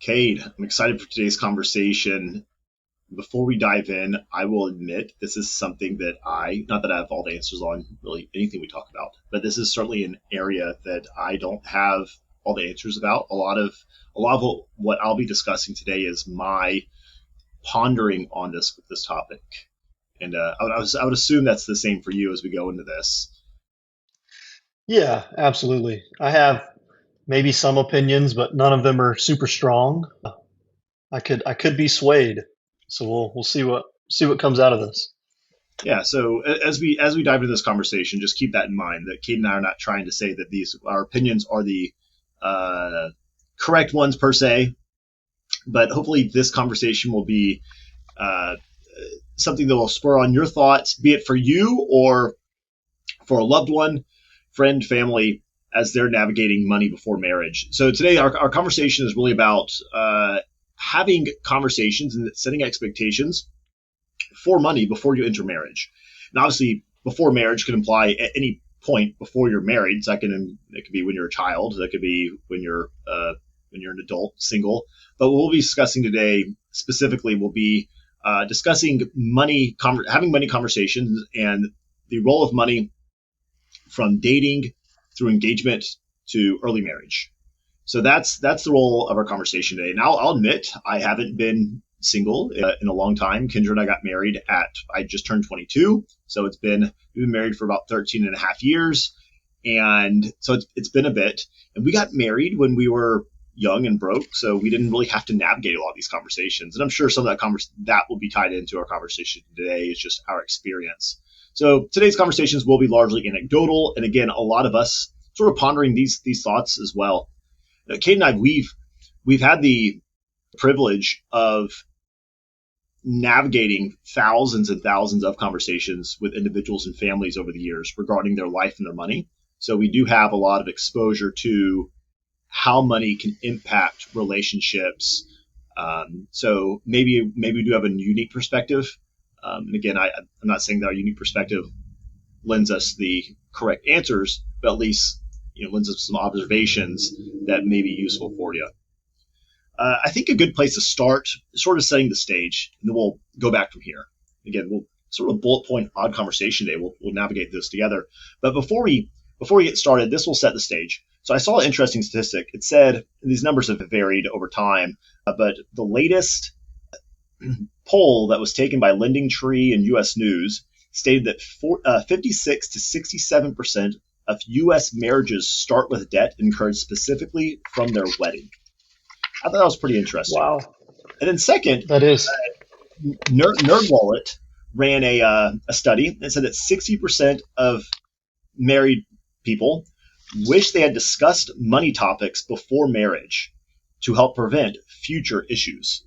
Cade, I'm excited for today's conversation. Before we dive in, I will admit this is something that not that I have all the answers on really anything we talk about, but this is certainly an area that I don't have all the answers about. A lot of what I'll be discussing today is my pondering on this topic. And I would assume that's the same for you as we go into this. Yeah, absolutely. I have maybe some opinions, but none of them are super strong. I could be swayed. So we'll see what comes out of this. Yeah, so as we dive into this conversation, just keep that in mind that Kate and I are not trying to say that these our opinions are the uh, correct ones per se, but hopefully this conversation will be uh, something that will spur on your thoughts, be it for you or for a loved one, friend, family, as they're navigating money before marriage. So today our conversation is really about having conversations and setting expectations for money before you enter marriage. And obviously, before marriage could imply at any point before you're married. So it could be when you're a child. That could be when you're an adult, single. But what we'll be discussing today specifically will be discussing money, having money conversations, and the role of money from dating through engagement to early marriage. So that's the role of our conversation today. Now, I'll admit I haven't been single in a long time. Kendra and I got married I just turned 22. So we've been married for about 13 and a half years. And so it's been a bit. And we got married when we were young and broke. So we didn't really have to navigate a lot of these conversations. And I'm sure some of that will be tied into our conversation today. It's just our experience. So today's conversations will be largely anecdotal. And again, a lot of us sort of pondering these thoughts as well. Kate and I, we've had the privilege of navigating thousands and thousands of conversations with individuals and families over the years regarding their life and their money. So we do have a lot of exposure to how money can impact relationships. So maybe we do have a unique perspective. And again, I'm not saying that our unique perspective lends us the correct answers, but at least lends us some observations that may be useful for you. I think a good place to start is sort of setting the stage, and then we'll go back from here. Again, we'll sort of bullet point odd conversation today. We'll navigate this together. But before we get started, this will set the stage. So I saw an interesting statistic. It said, and these numbers have varied over time, but the latest poll that was taken by Lending Tree and U.S. News stated that 56 to 67% of U.S. marriages start with debt incurred specifically from their wedding. I thought that was pretty interesting. Wow, And then second, that is. NerdWallet ran a study that said that 60% of married people wish they had discussed money topics before marriage to help prevent future issues.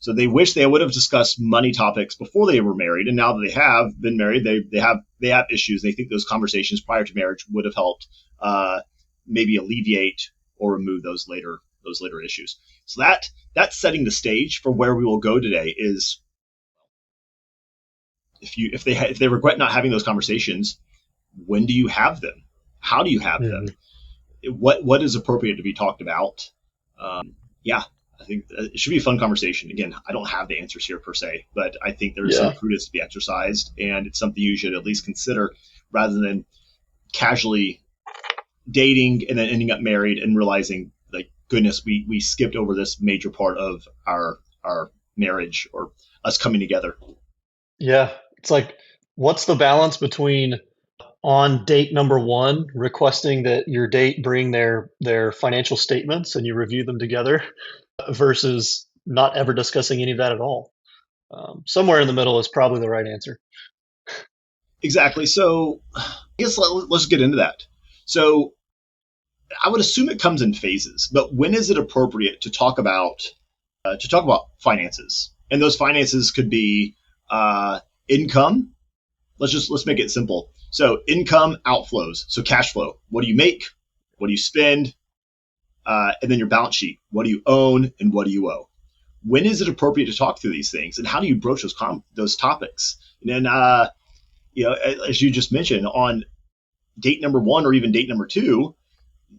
So they wish they would have discussed money topics before they were married, and now that they have been married, they have issues. They think those conversations prior to marriage would have helped maybe alleviate or remove those later issues. So that's setting the stage for where we will go today. Is if they regret not having those conversations, when do you have them? How do you have them? What is appropriate to be talked about? Yeah. I think it should be a fun conversation. Again, I don't have the answers here per se, but I think there's some prudence to be exercised, and it's something you should at least consider rather than casually dating and then ending up married and realizing, like, goodness, we skipped over this major part of our marriage or us coming together. Yeah, it's like, what's the balance between on date number one requesting that your date bring their financial statements and you review them together versus not ever discussing any of that at all? Somewhere in the middle is probably the right answer. Exactly. So I guess let's get into that. So I would assume it comes in phases, but when is it appropriate to talk about finances? And those finances could be income. Let's make it simple. So income, outflows. So cash flow. What do you make? What do you spend? And then your balance sheet. What do you own and what do you owe? When is it appropriate to talk through these things, and how do you broach those topics? And then, as you just mentioned, on date number one or even date number two,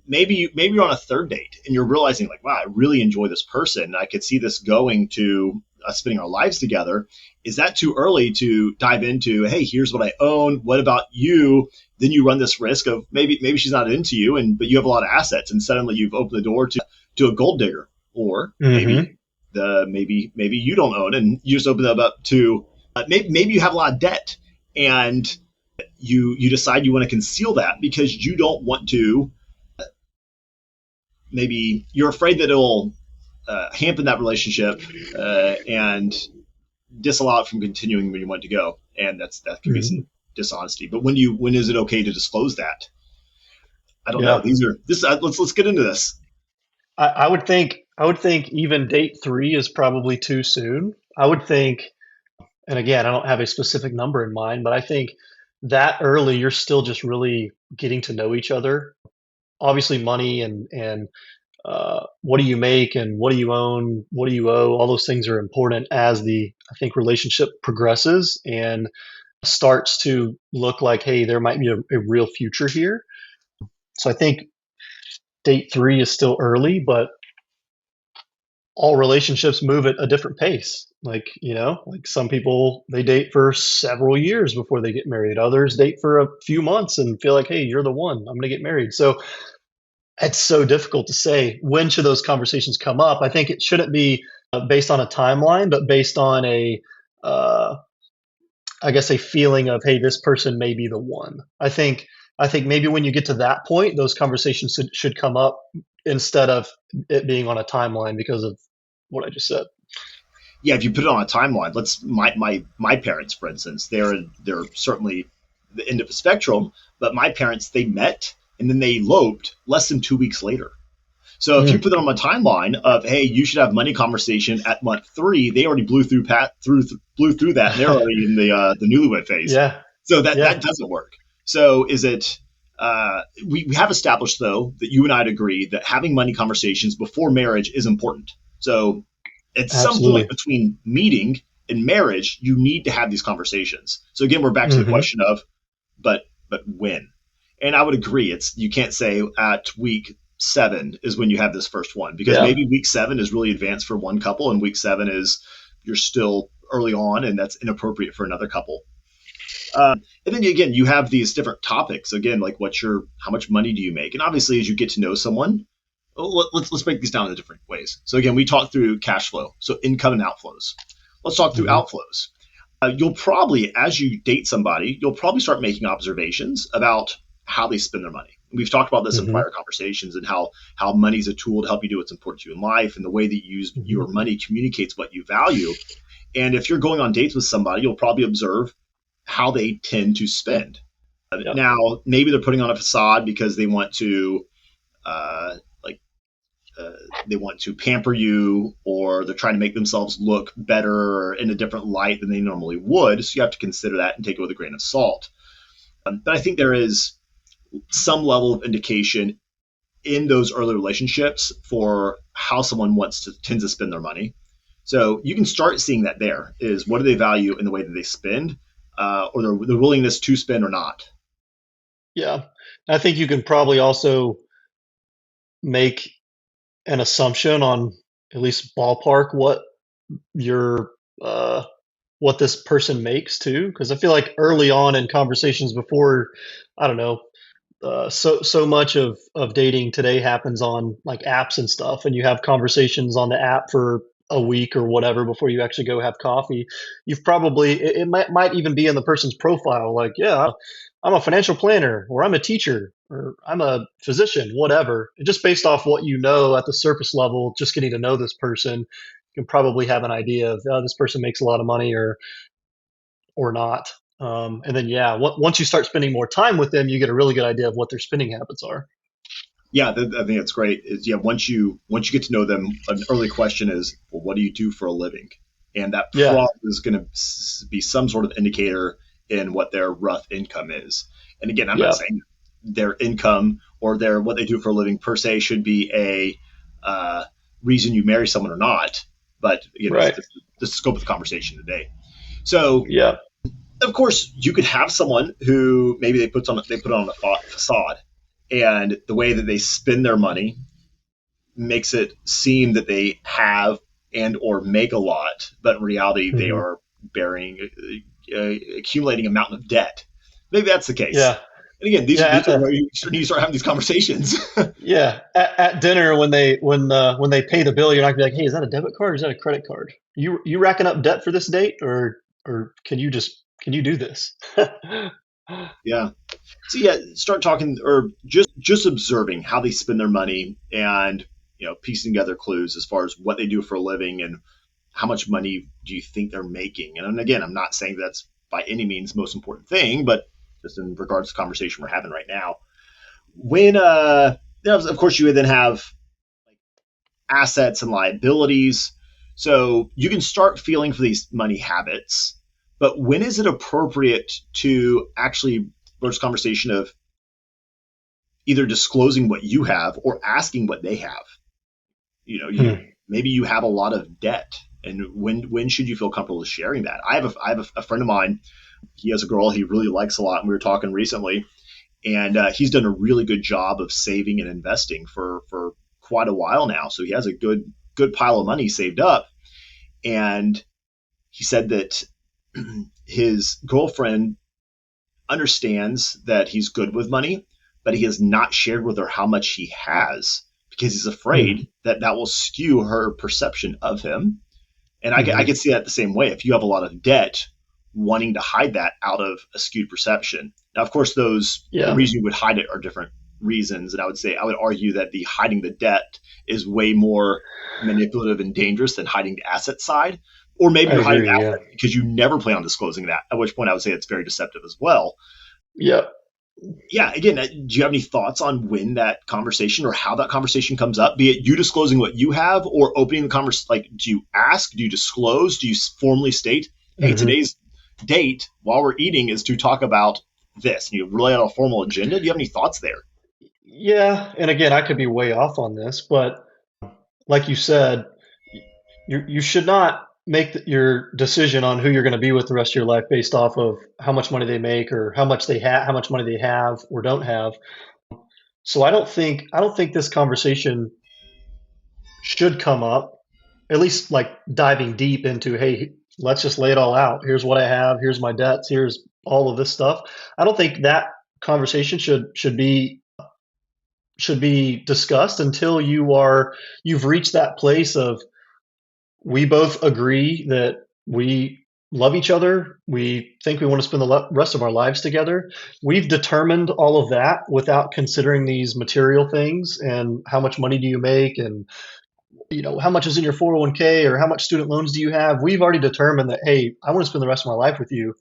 maybe you're on a third date and you're realizing like, wow, I really enjoy this person. I could see this going to us spending our lives together. Is that too early to dive into, hey, here's what I own. What about you? Then you run this risk of maybe she's not into you, but you have a lot of assets, and suddenly you've opened the door to a gold digger, or Mm-hmm. maybe you don't own, and you just open them up to maybe you have a lot of debt, and you decide you want to conceal that because you don't want to. Maybe you're afraid that it'll hamper that relationship and disallow it from continuing where you want to go, and that can be Mm-hmm. some dishonesty. But when is it okay to disclose that? I don't know. Yeah. These are this. Let's get into this. I would think even date three is probably too soon. I would think, and again, I don't have a specific number in mind, but I think that early you're still just really getting to know each other. Obviously, money and what do you make and what do you own, what do you owe, all those things are important as the I think relationship progresses and starts to look like, hey, there might be a real future here. So I think date three is still early, but all relationships move at a different pace. Like, like some people, they date for several years before they get married. Others date for a few months and feel like, hey, you're the one, I'm going to get married. So it's so difficult to say when should those conversations come up. I think it shouldn't be based on a timeline, but based on uh, I guess a feeling of, hey, this person may be the one. I think maybe when you get to that point, those conversations should come up instead of it being on a timeline because of what I just said. Yeah, if you put it on a timeline, let's my parents, for instance, they're certainly the end of the spectrum, but my parents, they met and then they eloped less than 2 weeks later. So if you Mm, put it on a timeline of, hey, you should have money conversation at month three, they already blew through that, and they're already in the newlywed phase. yeah, So that yeah, doesn't work. So is it? We have established though that you and I'd agree that having money conversations before marriage is important. So at some point absolutely. between meeting and marriage, you need to have these conversations. So again, we're back to the Hmm. question of, but when? And I would agree, it's you can't say at week 7 is when you have this first one, because Yeah, maybe week 7 is really advanced for one couple, and week 7 is you're still early on, and that's inappropriate for another couple. And then again, you have these different topics. Again, like how much money do you make? And obviously, as you get to know someone, let's break these down in different ways. So again, we talked through cash flow, so income and outflows. Let's talk through hmm, outflows. You'll probably, as you date somebody, you'll probably start making observations about how they spend their money. We've talked about this in hmm, prior conversations, and how money is a tool to help you do what's important to you in life, and the way that you use hmm. your money communicates what you value. And if you're going on dates with somebody, you'll probably observe how they tend to spend. Yeah, Now, maybe they're putting on a facade because they want to, uh, like, uh, they want to pamper you, or they're trying to make themselves look better in a different light than they normally would. So you have to consider that and take it with a grain of salt. But I think there is some level of indication in those early relationships for how someone tends to spend their money. So you can start seeing that there is what do they value in the way that they spend, or their willingness to spend or not. yeah. I think you can probably also make an assumption on at least ballpark your uh, what this person makes too, because I feel like early on in conversations before, I don't know, so much of dating today happens on like apps and stuff, and you have conversations on the app for a week or whatever before you actually go have coffee. You've probably it might even be in the person's profile, like, yeah, I'm a financial planner, or I'm a teacher, or I'm a physician, whatever. Just based off what you know at the surface level, just getting to know this person, you can probably have an idea of, oh, this person makes a lot of money or not. And then, yeah, once you start spending more time with them, you get a really good idea of what their spending habits are. Yeah, I think it's great. Yeah, once you get to know them, an early question is, well, what do you do for a living? And that Yeah, probably is going to be some sort of indicator in what their rough income is. And again, I'm not yeah, saying their income or their what they do for a living per se should be a reason you marry someone or not. But again, this, right. this, this is the scope of the conversation today. So Yeah, of course, you could have someone who maybe they put on a facade, and the way that they spend their money makes it seem that they have and or make a lot, but in reality they Hmm. are bearing accumulating a mountain of debt. Maybe that's the case. Yeah. And again, Yeah. these are where you need to start having these conversations. Yeah. At dinner, when they pay the bill, you're not gonna be like, "Hey, is that a debit card or is that a credit card? You racking up debt for this date, or can you do this?" Yeah. So yeah, start talking or just observing how they spend their money and piecing together clues as far as what they do for a living and how much money do you think they're making. And again, I'm not saying that's by any means the most important thing, but just in regards to the conversation we're having right now. When of course you would then have like assets and liabilities. So you can start feeling for these money habits, but when is it appropriate to actually broach conversation of either disclosing what you have or asking what they have? You Hmm. maybe you have a lot of debt, and when should you feel comfortable with sharing that? I have a friend of mine. He has a girl he really likes a lot, and we were talking recently, and he's done a really good job of saving and investing for quite a while now. So he has a good pile of money saved up, and he said that his girlfriend understands that he's good with money, but he has not shared with her how much he has because he's Hmm. afraid that that will skew her perception of him. And I Hmm. could see that the same way. If you have a lot of debt, wanting to hide that out of a skewed perception. Now, of course, the Yeah. reason you would hide it are different reasons. And I would argue that the hiding the debt is way more manipulative and dangerous than hiding the asset side. Or maybe I you're hiding agree. Yeah. assets because you never plan on disclosing that, at which point I would say it's very deceptive as well. Yep. Yeah, again, do you have any thoughts on when that conversation or how that conversation comes up? Be it you disclosing what you have or opening the conversation. Like, do you ask? Do you disclose? Do you formally state, "Hey, Hmm. today's date while we're eating is to talk about this"? And you lay out a formal agenda. Do you have any thoughts there? Yeah. And again, I could be way off on this, but like you said, you should not make your decision on who you're going to be with the rest of your life based off of how much money they make or how much money they have or don't have. So I don't think this conversation should come up, at least like diving deep into, hey, let's just lay it all out. Here's what I have, here's my debts, here's all of this stuff. I don't think that conversation should be discussed until you've reached that place of we both agree that we love each other. We think we want to spend the rest of our lives together. We've determined all of that without considering these material things and how much money do you make and how much is in your 401k or how much student loans do you have. We've already determined that, hey, I want to spend the rest of my life with you.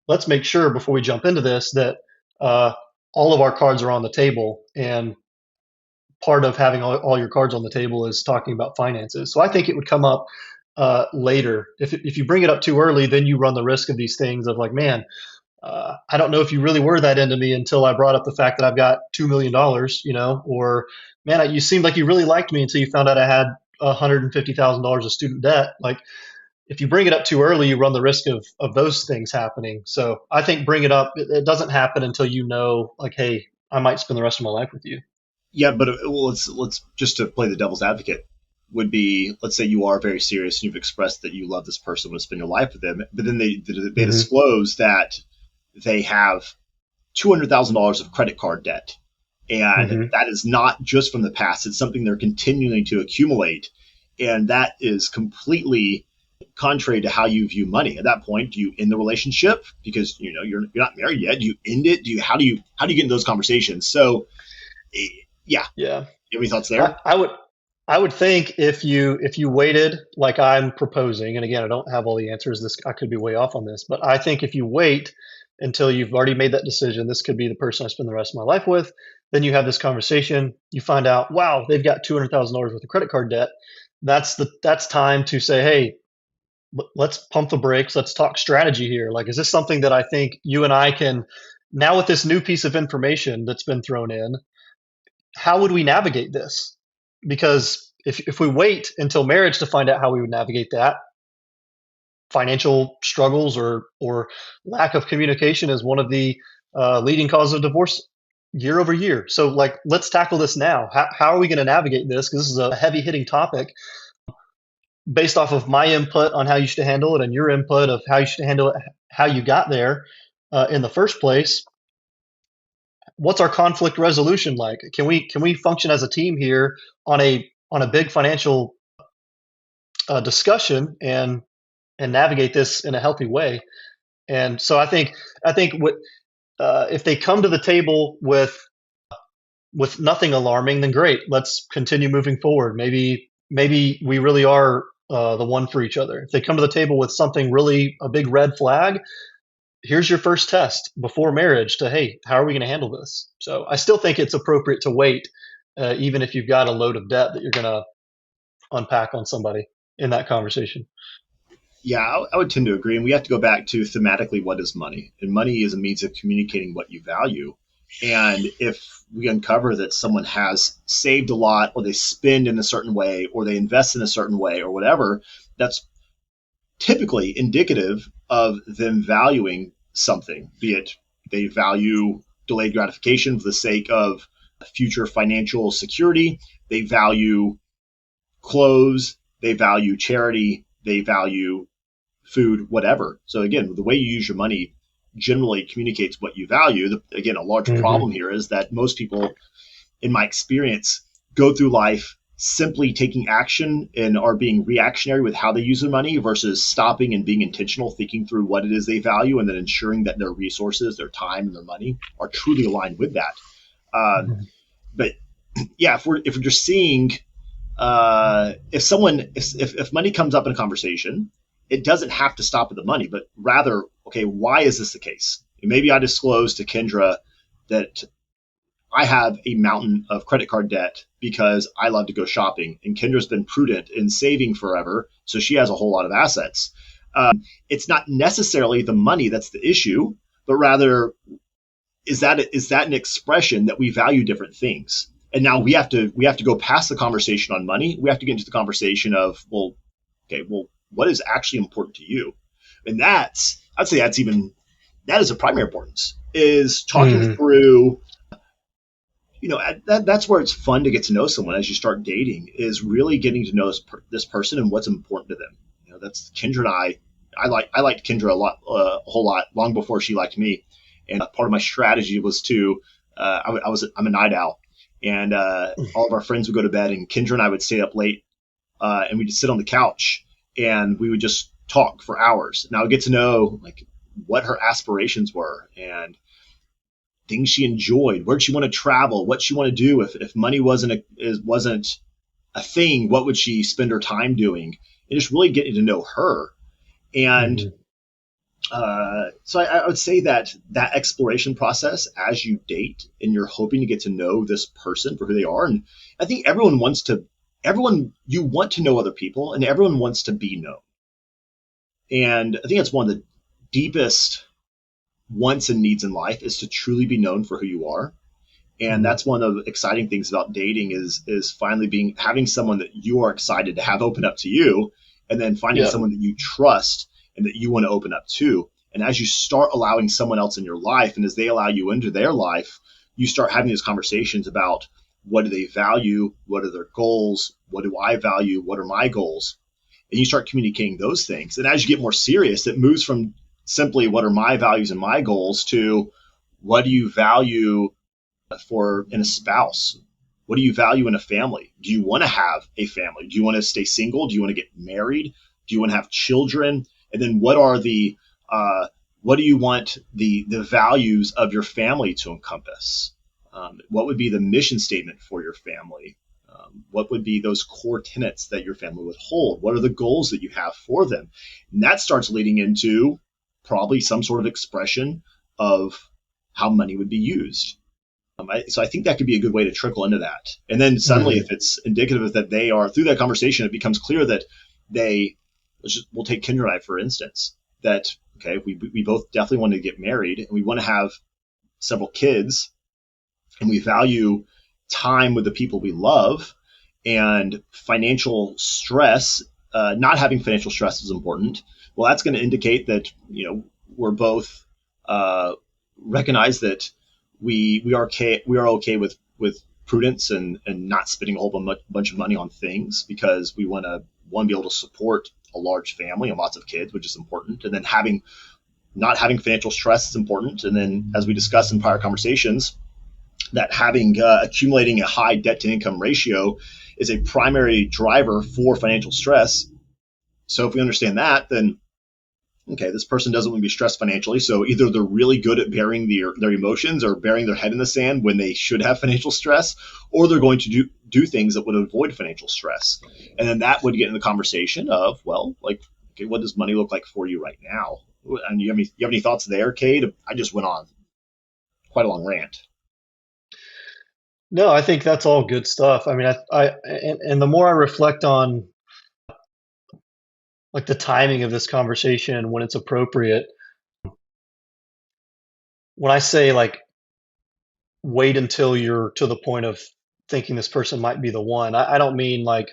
Let's make sure before we jump into this that uh, all of our cards are on the table, and part of having all your cards on the table is talking about finances. So I think it would come up later. If you bring it up too early, then you run the risk of these things of like, man, I don't know if you really were that into me until I brought up the fact that I've got $2 million, or man, you seemed like you really liked me until you found out I had $150,000 of student debt. Like, if you bring it up too early, you run the risk of those things happening. So I think bring it up. It doesn't happen until like, hey, I might spend the rest of my life with you. Yeah, but well, let's just to play the devil's advocate would be, let's say you are very serious and you've expressed that you love this person, want to spend your life with them, but then they Hmm. disclose that they have $200,000 of credit card debt. And Hmm. that is not just from the past, it's something they're continuing to accumulate. And that is completely contrary to how you view money. At that point, do you end the relationship because you're not married yet? Do you end it? How do you get in those conversations? So eh, yeah, Yeah. you have any thoughts I, there? I would I would think if you waited like I'm proposing, and again I don't have all the answers. This I could be way off on this, but I think if you wait until you've already made that decision, this could be the person I spend the rest of my life with. Then you have this conversation. You find out, wow, they've got $200,000 worth of credit card debt. That's time to say, hey, let's pump the brakes. Let's talk strategy here. Like, is this something that I think you and I can now with this new piece of information that's been thrown in? How would we navigate this? Because if we wait until marriage to find out how we would navigate that, financial struggles or lack of communication is one of the leading causes of divorce. year over year. So like, let's tackle this now. How are we going to navigate this? Because this is a heavy hitting topic based off of my input on how you should handle it and your input of how you should handle it, how you got there in the first place. What's our conflict resolution like? Can we function as a team here on a big financial discussion and navigate this in a healthy way? And so I think what if they come to the table with nothing alarming, then great. Let's continue moving forward. Maybe we really are the one for each other. If they come to the table with something really a big red flag, here's your first test before marriage to, hey, how are we going to handle this? So I still think it's appropriate to wait, even if you've got a load of debt that you're going to unpack on somebody in that conversation. Yeah, I would tend to agree. And we have to go back to thematically what is money? And money is a means of communicating what you value. And if we uncover that someone has saved a lot, or they spend in a certain way, or they invest in a certain way, or whatever, that's typically indicative of them valuing something, be it they value delayed gratification for the sake of future financial security, they value clothes, they value charity, they value food, whatever. So again, the way you use your money generally communicates what you value. Again, a large Mm-hmm. problem here is that most people, in my experience, go through life simply taking action and are being reactionary with how they use their money versus stopping and being intentional, thinking through what it is they value, and then ensuring that their resources, their time, and their money are truly aligned with that. Um, Mm-hmm. but yeah, if we're just seeing if money comes up in a conversation, it doesn't have to stop at the money, but rather, okay, why is this the case? And maybe I disclose to Kendra that I have a mountain of credit card debt because I love to go shopping, and Kendra's been prudent in saving forever, so she has a whole lot of assets. It's not necessarily the money that's the issue, but rather is that an expression that we value different things? And now we have to go past the conversation on money. We have to get into the conversation of, well, okay, well, what is actually important to you? And I'd say that is of primary importance, is talking Mm-hmm. through, that's where it's fun to get to know someone as you start dating, is really getting to know this person and what's important to them. That's Kendra and I liked Kendra a whole lot long before she liked me. And part of my strategy was to, I'm a night owl, and all of our friends would go to bed, and Kendra and I would stay up late, and we'd just sit on the couch, and we would just talk for hours. And I would get to know like what her aspirations were and things she enjoyed, where'd she want to travel, what she want to do. If money wasn't a thing, what would she spend her time doing? And just really getting to know her. And Mm-hmm. so I would say that exploration process as you date and you're hoping to get to know this person for who they are. And I think everyone, you want to know other people, and everyone wants to be known. And I think that's one of the deepest wants and needs in life, is to truly be known for who you are. And Mm-hmm. that's one of the exciting things about dating, is finally having someone that you are excited to have open up to you, and then finding Yeah. someone that you trust and that you want to open up to. And as you start allowing someone else in your life, and as they allow you into their life, you start having these conversations about, what do they value, what are their goals, what do I value, what are my goals, and you start communicating those things. And as you get more serious, it moves from simply what are my values and my goals to, what do you value for in a spouse? What do you value in a family? Do you want to have a family? Do you want to stay single? Do you want to get married? Do you want to have children? And then what do you want the values of your family to encompass? What would be the mission statement for your family? What would be those core tenets that your family would hold? What are the goals that you have for them? And that starts leading into probably some sort of expression of how money would be used. So I think that could be a good way to trickle into that. And then suddenly, Mm-hmm. if it's indicative that they are, through that conversation, it becomes clear that we'll take Kendra and I, for instance, that, okay, we both definitely want to get married, and we want to have several kids, and we value time with the people we love, and financial stress, not having financial stress is important. Well, that's going to indicate that, we're both uh, recognize that we are okay with prudence and not spending a whole bunch of money on things because we want to one be able to support a large family and lots of kids, which is important, and then having not having financial stress is important, and then as we discussed in prior conversations, that having accumulating a high debt to income ratio is a primary driver for financial stress. So if we understand that, then okay, this person doesn't want to be stressed financially. So either they're really good at burying their emotions or burying their head in the sand when they should have financial stress, or they're going to do things that would avoid financial stress. And then that would get in the conversation of, well, like, okay, what does money look like for you right now? And you have any thoughts there, Cade? I just went on quite a long rant. No, I think that's all good stuff. I mean, and the more I reflect on like the timing of this conversation when it's appropriate, when I say like wait until you're to the point of thinking this person might be the one, I don't mean like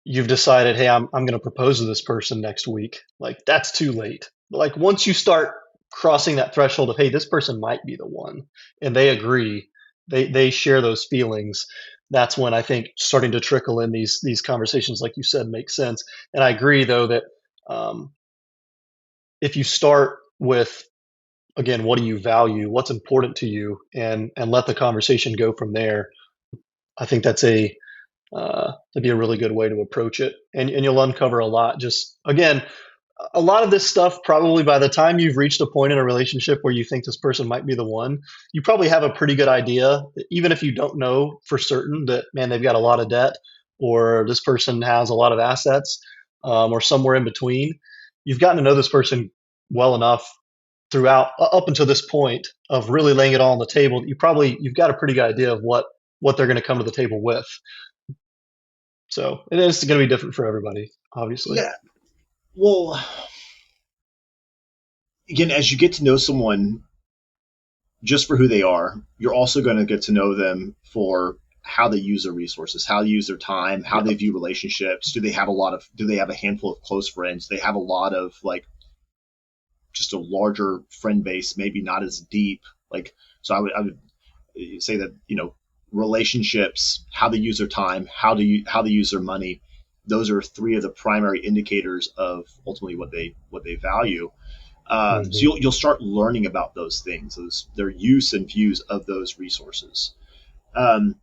you've decided, hey, I'm going to propose to this person next week. Like that's too late. But like once you start crossing that threshold of, hey, this person might be the one, and they agree, they share those feelings. That's when I think starting to trickle in these conversations, like you said, makes sense. And I agree though that um, if you start with again, what do you value, what's important to you, and let the conversation go from there. I think that'd be a really good way to approach it, and you'll uncover a lot. Just again, a lot of this stuff probably by the time you've reached a point in a relationship where you think this person might be the one, you probably have a pretty good idea, even if you don't know for certain that man they've got a lot of debt or this person has a lot of assets or somewhere in between. You've gotten to know this person well enough throughout up until this point of really laying it all on the table. You've got a pretty good idea of what they're going to come to the table with. So it is going to be different for everybody, obviously. Yeah. Well, again, as you get to know someone just for who they are, you're also going to get to know them for how they use their resources, how they use their time, how Yeah. they view relationships. Do they have a handful of close friends? Do they have a lot of like just a larger friend base, maybe not as deep. Like, so I would say that, relationships, how they use their time, how they use their money. Those are three of the primary indicators of ultimately what they value. So Hmm. you'll start learning about those things, their use and views of those resources. Um,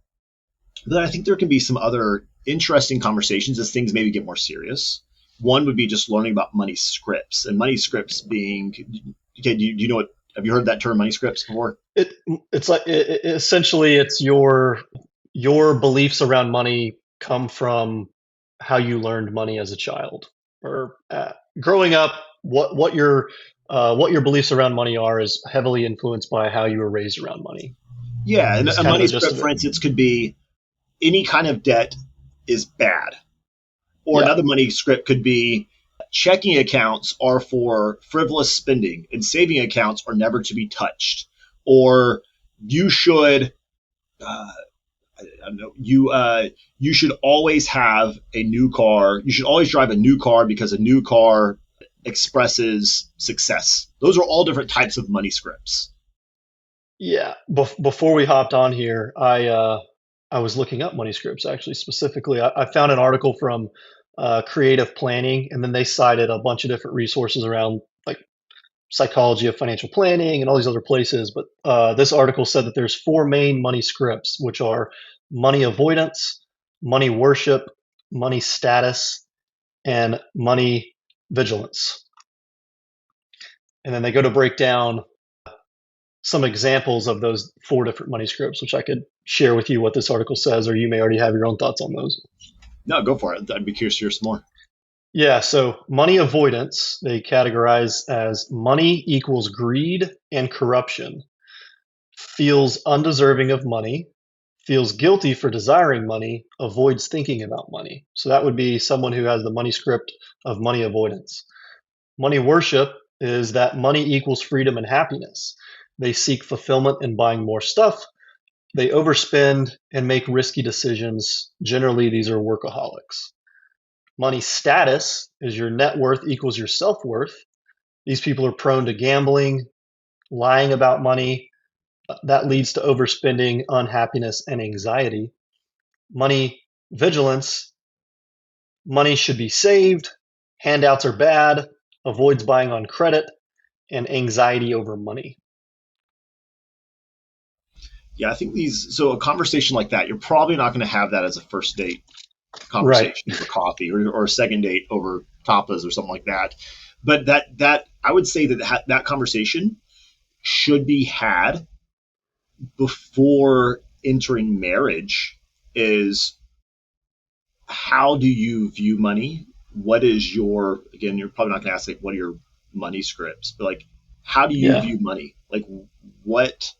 but I think there can be some other interesting conversations as things maybe get more serious. One would be just learning about money scripts, and money scripts being okay. Do you know what? Have you heard that term, money scripts, before? It it's like essentially it's your beliefs around money come from how you learned money as a child or growing up. What your beliefs around money are is heavily influenced by how you were raised around money. Yeah, and Is a kind of money the gist script, of for it. instance, could be any kind of debt is bad, or Yeah. another money script could be checking accounts are for frivolous spending and saving accounts are never to be touched, or you should uh, I don't know, you should always have a new car. You should always drive a new car because a new car expresses success. Those are all different types of money scripts. Yeah. Before we hopped on here, I was looking up money scripts actually specifically. I found an article from Creative Planning, and then they cited a bunch of different resources around like psychology of financial planning and all these other places. But this article said that there's four main money scripts, which are money avoidance, money worship, money status, and money vigilance. And then they go to break down some examples of those four different money scripts, which I could share with you what this article says, or you may already have your own thoughts on those. No, go for it. I'd be curious to hear some more. Yeah, so money avoidance, they categorize as money equals greed and corruption, feels undeserving of money, feels guilty for desiring money, avoids thinking about money. So that would be someone who has the money script of money avoidance. Money worship is that money equals freedom and happiness. They seek fulfillment in buying more stuff. They overspend and make risky decisions. Generally, these are workaholics. Money status is your net worth equals your self worth. These people are prone to gambling, lying about money, That leads to overspending, unhappiness, and anxiety. Money vigilance, money should be saved, handouts are bad, avoids buying on credit, and anxiety over money. Yeah, I think so a conversation like that, you're probably not going to have that as a first date Right. conversation over coffee, or a second date over tapas or something like that. But that I would say that conversation should be had before entering marriage. Is how do you view money? What is your, again, you're probably not going to ask like what are your money scripts, but like how do you Yeah. view money? Like what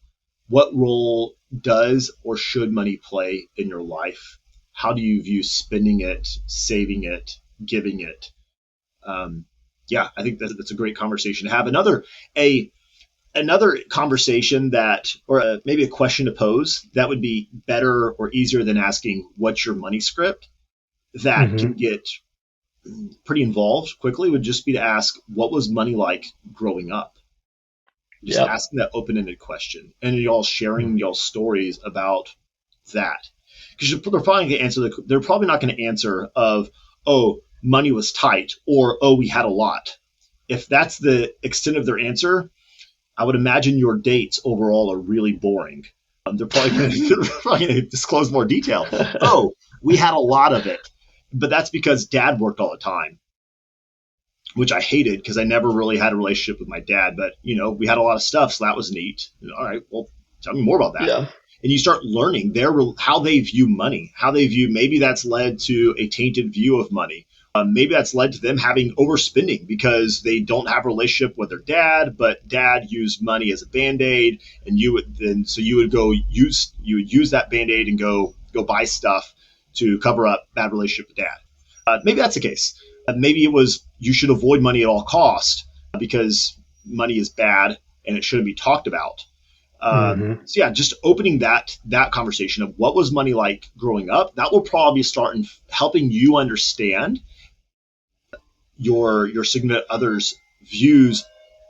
what role does or should money play in your life? How do you view spending it, saving it, giving it? Um, yeah, I think that's a great conversation to have. A another conversation that, or maybe a question to pose that would be better or easier than asking what's your money script, that can Mm-hmm. get pretty involved quickly, would just be to ask what was money like growing up. Just Yep. asking that open-ended question, and y'all sharing y'all stories about that, because they're probably going to answer they're probably not going to answer of, oh, money was tight, or oh, we had a lot. If that's the extent of their answer, I would imagine your dates overall are really boring. They're probably going to disclose more detail. Oh, we had a lot of it, but that's because dad worked all the time, which I hated because I never really had a relationship with my dad. But we had a lot of stuff, so that was neat. All right, well, tell me more about that. Yeah. And you start learning how they view money, how they view, maybe that's led to a tainted view of money. Maybe that's led to them having overspending because they don't have a relationship with their dad, but dad used money as a band-aid, and you would use that band-aid and go buy stuff to cover up bad relationship with dad. Maybe that's the case. Maybe it was you should avoid money at all cost because money is bad and it shouldn't be talked about. Mm-hmm. So yeah, just opening that conversation of what was money like growing up, that will probably start in helping you understand your significant other's views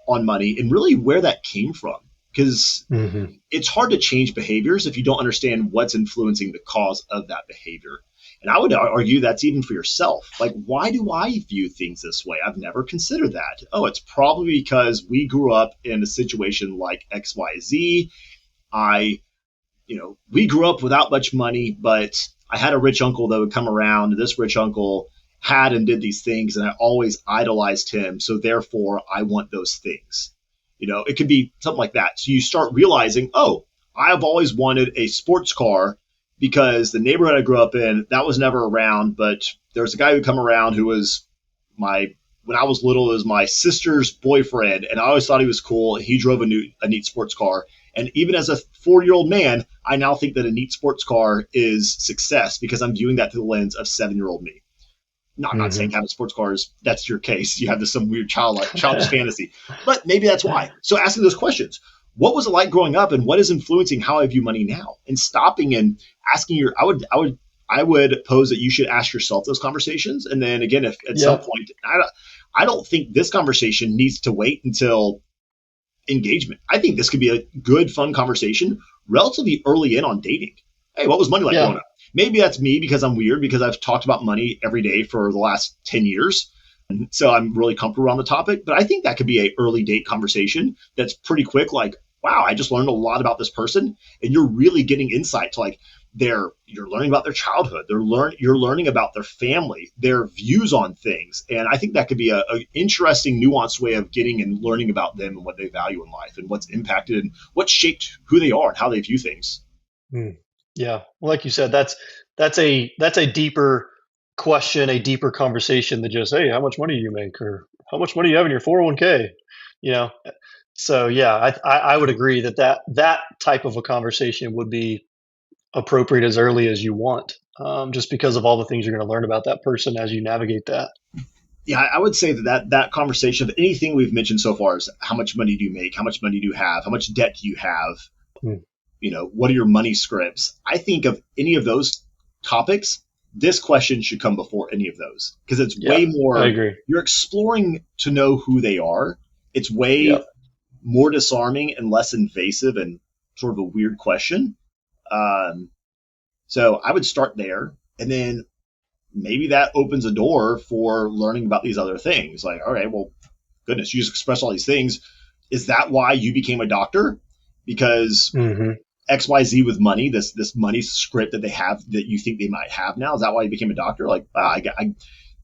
on money and really where that came from. Because Mm-hmm. it's hard to change behaviors if you don't understand what's influencing the cause of that behavior. And I would argue that's even for yourself. Like, why do I view things this way? I've never considered that. Oh, it's probably because we grew up in a situation like XYZ. I, we grew up without much money, but I had a rich uncle that would come around. And this rich uncle had and did these things, and I always idolized him. So therefore, I want those things. It could be something like that. So you start realizing, oh, I've always wanted a sports car because the neighborhood I grew up in, that was never around. But there was a guy who come around who was when I was little, it was my sister's boyfriend, and I always thought he was cool. He drove a neat sports car. And even as a 4-year-old man, I now think that a neat sports car is success because I'm viewing that through the lens of 7-year-old me. No, I'm not saying Mm-hmm. having sports cars, that's your case. You have this some weird childish fantasy. But maybe that's why. So asking those questions. What was it like growing up and what is influencing how I view money now? And stopping and asking I would pose that you should ask yourself those conversations. And then again, if at some Yep. point, I don't think this conversation needs to wait until engagement. I think this could be a good, fun conversation relatively early in on dating. Hey, what was money like growing Yeah. up? Maybe that's me because I'm weird because I've talked about money every day for the last 10 years. And so I'm really comfortable around the topic. But I think that could be a early date conversation that's pretty quick. Like, wow, I just learned a lot about this person. And you're really getting insight to like you're learning about their childhood. You're learning about their family, their views on things. And I think that could be a interesting, nuanced way of getting and learning about them and what they value in life and what's impacted and what shaped who they are and how they view things. Mm. Yeah. Well, like you said, that's a deeper question, a deeper conversation than just, hey, how much money do you make, or how much money you have in your 401k. You know. So yeah, I would agree that that type of a conversation would be appropriate as early as you want, just because of all the things you're going to learn about that person as you navigate that. Yeah, I would say that conversation of anything we've mentioned so far is how much money do you make? How much money do you have? How much debt do you have? Mm. What are your money scripts? I think of any of those topics, this question should come before any of those because it's Yeah, way I more, agree. you're exploring to know who they are. It's way Yep. more disarming and less invasive and sort of a weird question. Um, so I would start there, and then maybe that opens a door for learning about these other things. Like, all right, well, goodness, you just expressed all these things. Is that why you became a doctor? Because Hmm. XYZ with money, this money script that they have that you think they might have now, is that why you became a doctor? Like,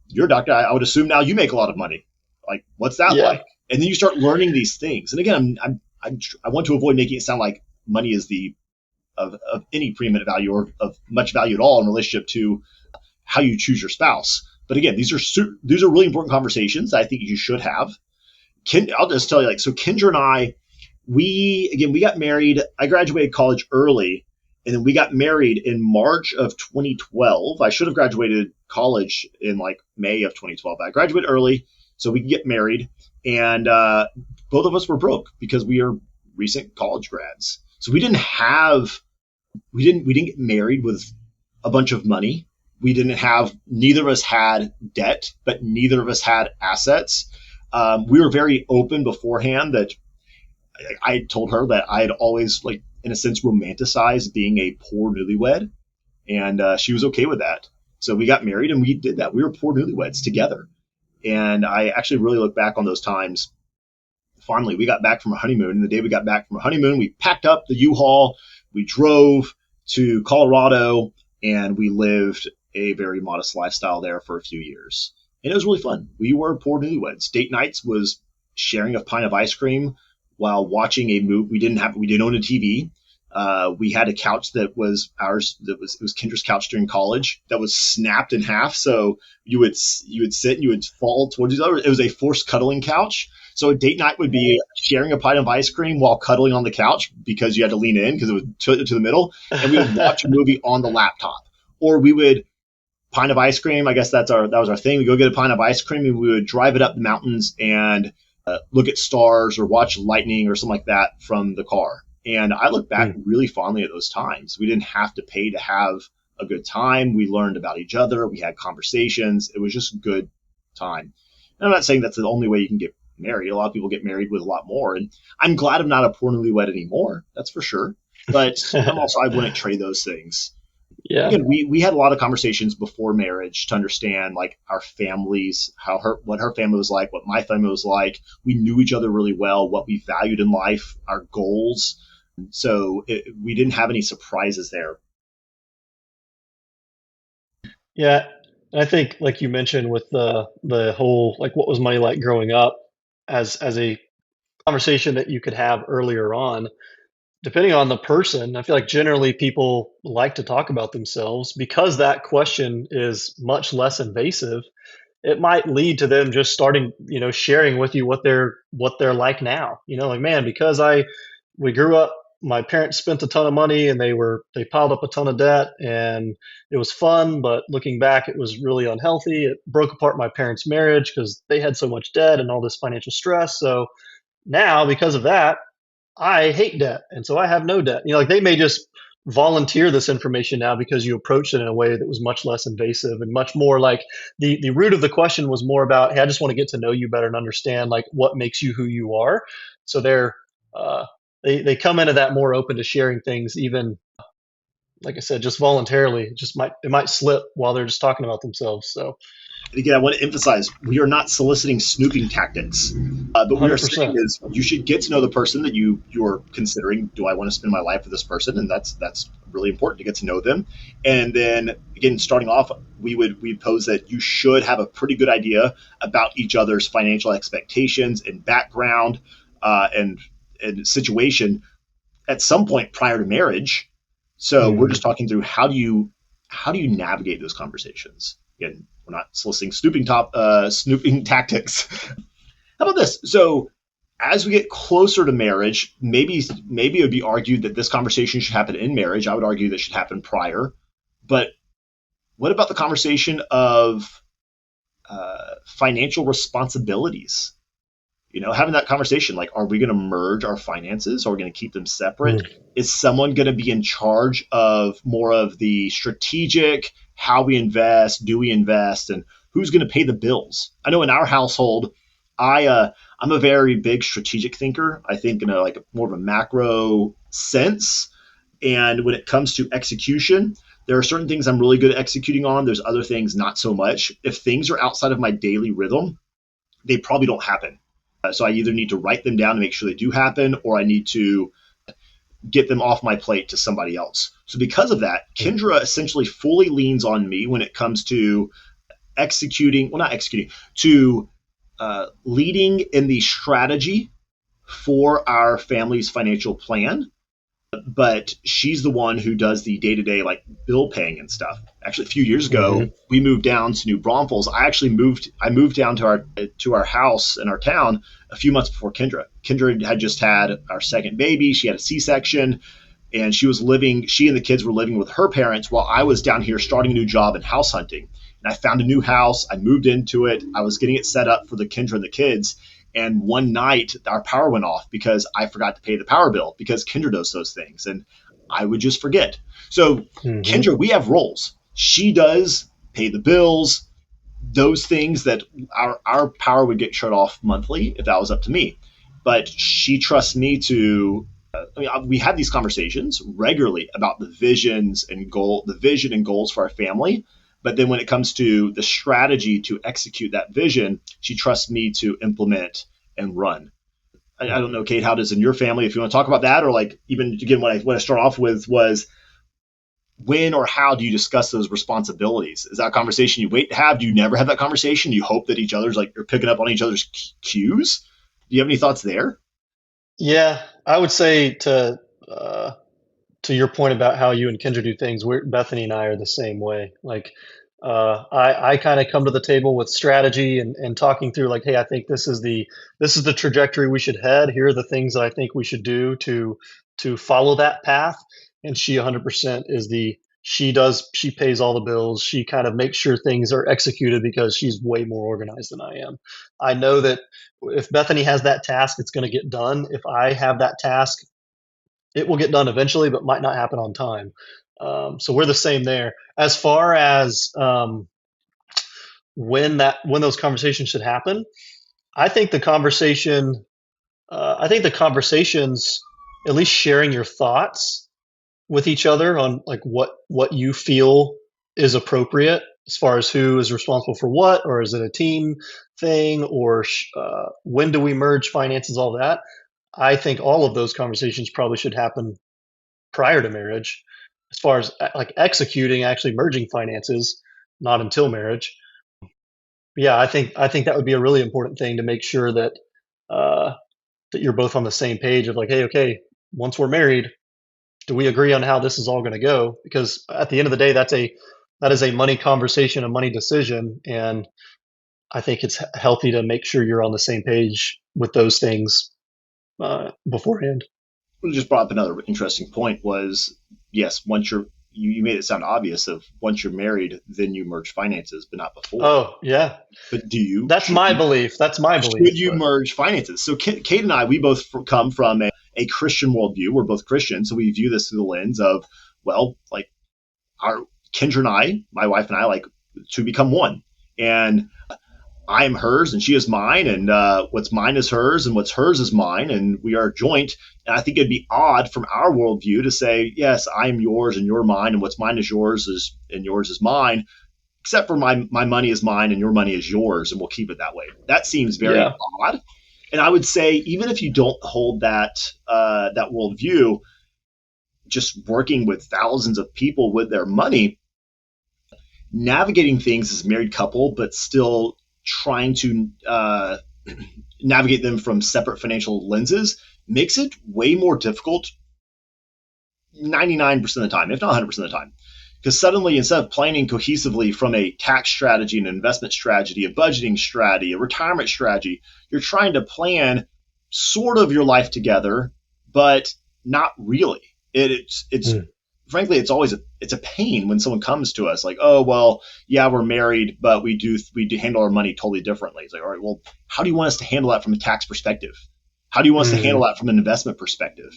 you're a doctor. I would assume now you make a lot of money. Like, what's that Yeah. like? And then you start learning these things. And again, I want to avoid making it sound like money is the of any preeminent value or of much value at all in relationship to how you choose your spouse. But again, these are really important conversations that I think you should have. I'll just tell you, like, so Kendra and I, we got married. I graduated college early, and then we got married in March of 2012. I should have graduated college in like May of 2012. I graduated early so we could get married, and both of us were broke because we are recent college grads. So we didn't get married with a bunch of money. Neither of us had debt, but neither of us had assets. We were very open beforehand that I told her that I had always, like, in a sense, romanticized being a poor newlywed, and she was okay with that. So we got married and we did that. We were poor newlyweds together, and I actually really look back on those times fondly. We got back from a honeymoon, and the day we got back from a honeymoon, we packed up the U-Haul, we drove to Colorado, and we lived a very modest lifestyle there for a few years. And it was really fun. We were poor newlyweds. Date nights was sharing a pint of ice cream while watching a movie. We didn't own a TV. We had a couch that was ours. It was Kendra's couch during college that was snapped in half. So you would sit and you would fall towards each other. It was a forced cuddling couch. So a date night would be sharing a pint of ice cream while cuddling on the couch because you had to lean in because it was to the middle, and we would watch a movie on the laptop, or we would pint of ice cream. I guess that was our thing. We go get a pint of ice cream and we would drive it up the mountains and look at stars or watch lightning or something like that from the car. And I look back really fondly at those times. We didn't have to pay to have a good time. We learned about each other. We had conversations. It was just a good time. And I'm not saying that's the only way you can get married. A lot of people get married with a lot more. And I'm glad I'm not a poor newlywed anymore. That's for sure. But I wouldn't trade those things. Yeah. Again, we had a lot of conversations before marriage to understand, like, our families, what her family was like, what my family was like. We knew each other really well, what we valued in life, our goals. So we didn't have any surprises there. Yeah. And I think, like you mentioned, with the whole, like, what was money like growing up, as a conversation that you could have earlier on, depending on the person, I feel like generally people like to talk about themselves because that question is much less invasive. It might lead to them just starting, sharing with you what they're like now. Like, man, because I we grew up, my parents spent a ton of money and they piled up a ton of debt, and it was fun, but looking back it was really unhealthy. It broke apart my parents' marriage because they had so much debt and all this financial stress. So now, because of that, I hate debt, and so I have no debt. Like, they may just volunteer this information now because you approached it in a way that was much less invasive and much more like the root of the question was more about, hey, I just want to get to know you better and understand, like, what makes you who you are. So uh, they come into that more open to sharing things, even, like I said, just voluntarily. It might slip while they're just talking about themselves. So And again, I want to emphasize, we are not soliciting snooping tactics. But we are saying 100%. is you should get to know the person that you're considering. Do I want to spend my life with this person? And that's really important to get to know them. And then again, starting off, we pose that you should have a pretty good idea about each other's financial expectations and background, and situation at some point prior to marriage. So we're just Mhm. talking through how do you navigate those conversations. Again, we're not soliciting snooping tactics. How about this? So as we get closer to marriage, maybe it would be argued that this conversation should happen in marriage. I would argue that should happen prior. But what about the conversation of financial responsibilities? Having that conversation, like, are we going to merge our finances, or are we going to keep them separate? Mm. Is someone going to be in charge of more of the strategic, how we invest, do we invest, and who's going to pay the bills? I know in our household, I I'm a very big strategic thinker. I think in a like more of a macro sense. And when it comes to execution, there are certain things I'm really good at executing on. There's other things not so much. If things are outside of my daily rhythm, they probably don't happen. So I either need to write them down to make sure they do happen, or I need to get them off my plate to somebody else. So because of that, Kendra essentially fully leans on me when it comes to executing, well, not executing, to leading in the strategy for our family's financial plan, but she's the one who does the day-to-day like bill paying and stuff. Actually, a few years ago, we moved down to New Braunfels. I moved down to our house in our town a few months before Kendra. Kendra had just had our second baby. She had a C-section, and she and the kids were living with her parents while I was down here starting a new job in house hunting. And I found a new house. I moved into it. I was getting it set up for the Kendra and the kids. And one night our power went off because I forgot to pay the power bill because Kendra does those things. And I would just forget. So Kendra, we have roles. She does pay the bills, those things that our power would get shut off monthly if that was up to me. But she trusts me to, we have these conversations regularly about the vision and goals for our family. But then when it comes to the strategy to execute that vision, she trusts me to implement and run. I don't know, Cade, how does in your family, if you want to talk about that, or like even again, what I start off with was when or how do you discuss those responsibilities? Is that a conversation you wait to have? Do you never have that conversation? You hope that each other's like you're picking up on each other's cues? Do you have any thoughts there? Yeah, I would say to your point about how you and Kendra do things, Bethany and I are the same way. Like, I kind of come to the table with strategy and talking through like, hey, I think this is the trajectory we should head. Here are the things that I think we should do to follow that path. And she 100% is she pays all the bills. She kind of makes sure things are executed because she's way more organized than I am. I know that if Bethany has that task, it's going to get done. If I have that task, it will get done eventually, but might not happen on time. So we're the same there. As far as when those conversations should happen, I think the conversation, I think the conversations, at least sharing your thoughts with each other on like what you feel is appropriate as far as who is responsible for what, or is it a team thing, or when do we merge finances, all that. I think all of those conversations probably should happen prior to marriage. As far as like executing, actually merging finances, not until marriage. But yeah, I think that would be a really important thing to make sure that uh, that you're both on the same page of like, hey, okay, once we're married, do we agree on how this is all going to go? Because at the end of the day, that is a money conversation, a money decision, and I think it's healthy to make sure you're on the same page with those things beforehand. We just brought up another interesting point was, yes, you made it sound obvious of once you're married, then you merge finances, but not before. Oh yeah, But do you? that's my belief. That's my belief. Should you merge finances? So Kate and I, we both come from a Christian worldview. We're both Christian, so we view this through the lens of, well, like our Kendra and I, my wife and I, like to become one. And I am hers and she is mine, and what's mine is hers, and what's hers is mine, and we are joint. And I think it'd be odd from our worldview to say, yes, I am yours and you're mine, and what's mine is yours, and yours is mine, except for my money is mine and your money is yours, and we'll keep it that way. That seems very odd. And I would say, even if you don't hold that worldview, just working with thousands of people with their money, navigating things as a married couple, but still trying to navigate them from separate financial lenses makes it way more difficult 99% of the time, if not 100% of the time. Because suddenly, instead of planning cohesively from a tax strategy, an investment strategy, a budgeting strategy, a retirement strategy, you're trying to plan sort of your life together, but not really. It's frankly, it's a pain when someone comes to us like, oh, well, yeah, we're married, but we do handle our money totally differently. It's like, all right, well, how do you want us to handle that from a tax perspective? How do you want us to handle that from an investment perspective?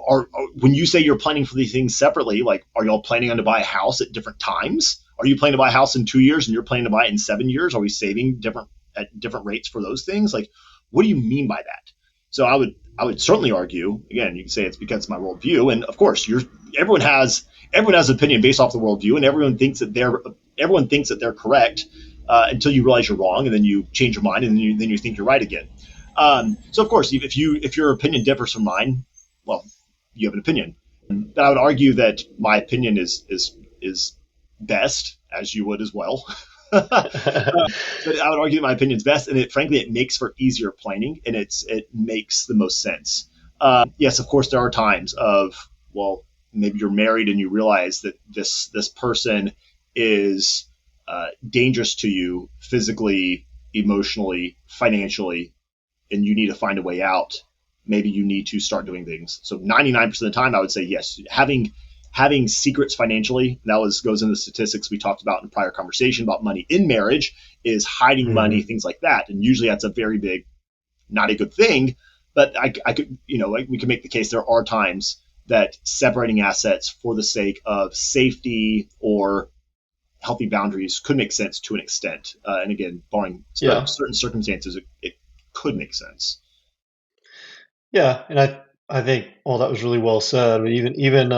Or when you say you're planning for these things separately, like, are y'all planning on to buy a house at different times? Are you planning to buy a house in 2 years and you're planning to buy it in 7 years? Are we saving at different rates for those things? Like, what do you mean by that? So I would certainly argue, again, you can say it's because it's my worldview, and of course, everyone has everyone has an opinion based off the worldview, and everyone thinks that they're correct until you realize you're wrong, and then you change your mind, and then you think you're right again. So of course, if your opinion differs from mine, well, you have an opinion. But I would argue that my opinion is best, as you would as well. But I would argue that my opinion is best, and frankly it makes for easier planning, and it makes the most sense. Yes, of course there are times of, well, maybe you're married and you realize that this person is dangerous to you physically, emotionally, financially, and you need to find a way out. Maybe you need to start doing things. So 99% of the time, I would say yes. Having secrets financially, that goes into the statistics we talked about in a prior conversation about money in marriage, is hiding money, things like that. And usually that's a very big, not a good thing. But I could, we can make the case there are times that separating assets for the sake of safety or healthy boundaries could make sense to an extent. And again, barring certain circumstances, it could make sense. Yeah, and I think, well, that was really well said. But even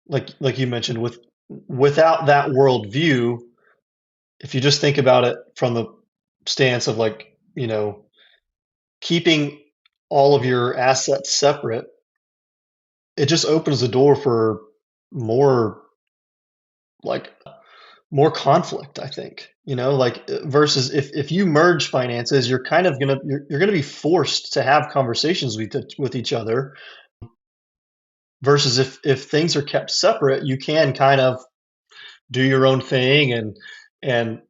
like you mentioned, without that worldview, if you just think about it from the stance of like, keeping all of your assets separate, it just opens the door for more like more conflict, I think. Like versus if you merge finances, you're kind of you're gonna be forced to have conversations with each other. Versus if things are kept separate, you can kind of do your own thing, and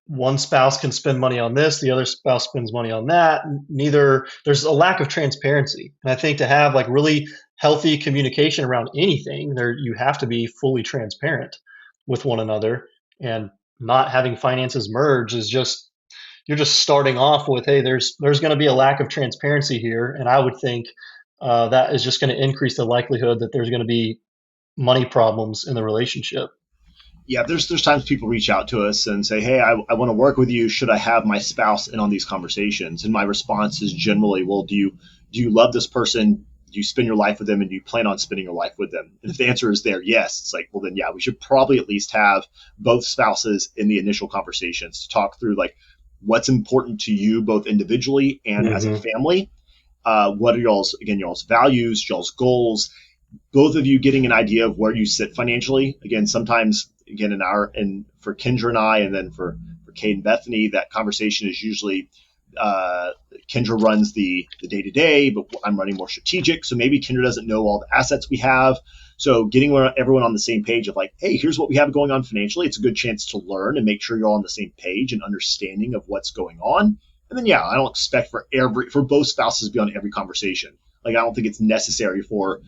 one spouse can spend money on this, the other spouse spends money on that. Neither There's a lack of transparency, and I think to have like really healthy communication around anything, there you have to be fully transparent with one another. And not having finances merge is just, you're just starting off with, hey, there's going to be a lack of transparency here, and I would think that is just going to increase the likelihood that there's going to be money problems in the relationship. Yeah, there's times people reach out to us and say, "Hey, I want to work with you. Should I have my spouse in on these conversations?" And my response is generally, "Well, do you love this person? Do you spend your life with them, and do you plan on spending your life with them?" And if the answer is there, yes, it's like, well, then yeah, we should probably at least have both spouses in the initial conversations to talk through like what's important to you both individually and as a family. What are y'all's values, y'all's goals? Both of you getting an idea of where you sit financially. Again, sometimes, again, and for Kendra and I, and then for Cade and Bethany, that conversation is usually Kendra runs the day to day, but I'm running more strategic. So maybe Kendra doesn't know all the assets we have. So getting everyone on the same page of like, hey, here's what we have going on financially. It's a good chance to learn and make sure you're all on the same page and understanding of what's going on. And then, yeah, I don't expect for both spouses to be on every conversation. Like, I don't think it's necessary for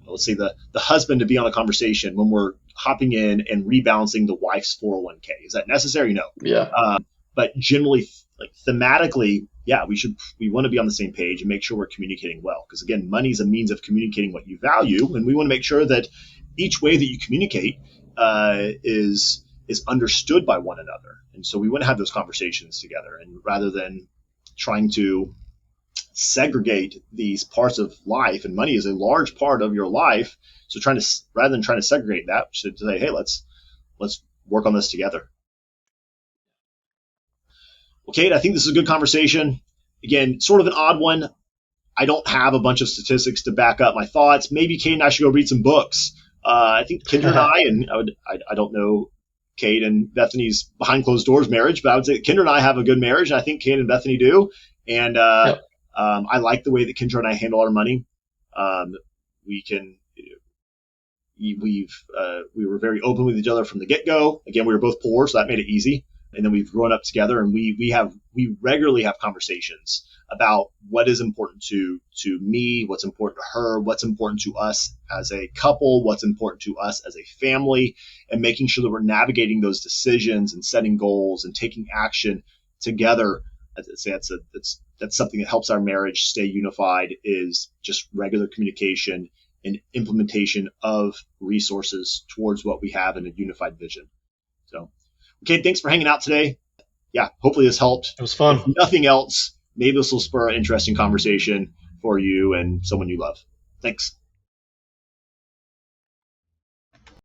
let's say the husband to be on a conversation when we're hopping in and rebalancing the wife's 401k. Is that necessary? No. Yeah. But generally, like thematically, yeah, we want to be on the same page and make sure we're communicating well. Because again, money is a means of communicating what you value, and we want to make sure that each way that you communicate is understood by one another. And so we want to have those conversations together, and rather than trying to segregate these parts of life, and money is a large part of your life. So rather than trying to segregate that, we should say, hey, let's work on this together. Well, Kate, I think this is a good conversation. Again, sort of an odd one. I don't have a bunch of statistics to back up my thoughts. Maybe Kate and I should go read some books. I think Kendra and I don't know Kate and Bethany's behind closed doors marriage, but I would say Kendra and I have a good marriage, and I think Kate and Bethany do. And yep. I like the way that Kendra and I handle our money. We were very open with each other from the get-go. Again, we were both poor, so that made it easy. And then we've grown up together, and we regularly have conversations about what is important to me, what's important to her, what's important to us as a couple, what's important to us as a family, and making sure that we're navigating those decisions and setting goals and taking action together. I'd say that's something that helps our marriage stay unified, is just regular communication and implementation of resources towards what we have in a unified vision. So, okay, thanks for hanging out today. yeah, hopefully this helped. It was If fun. nothing else, maybe this will spur an interesting conversation for you and someone you love. Thanks.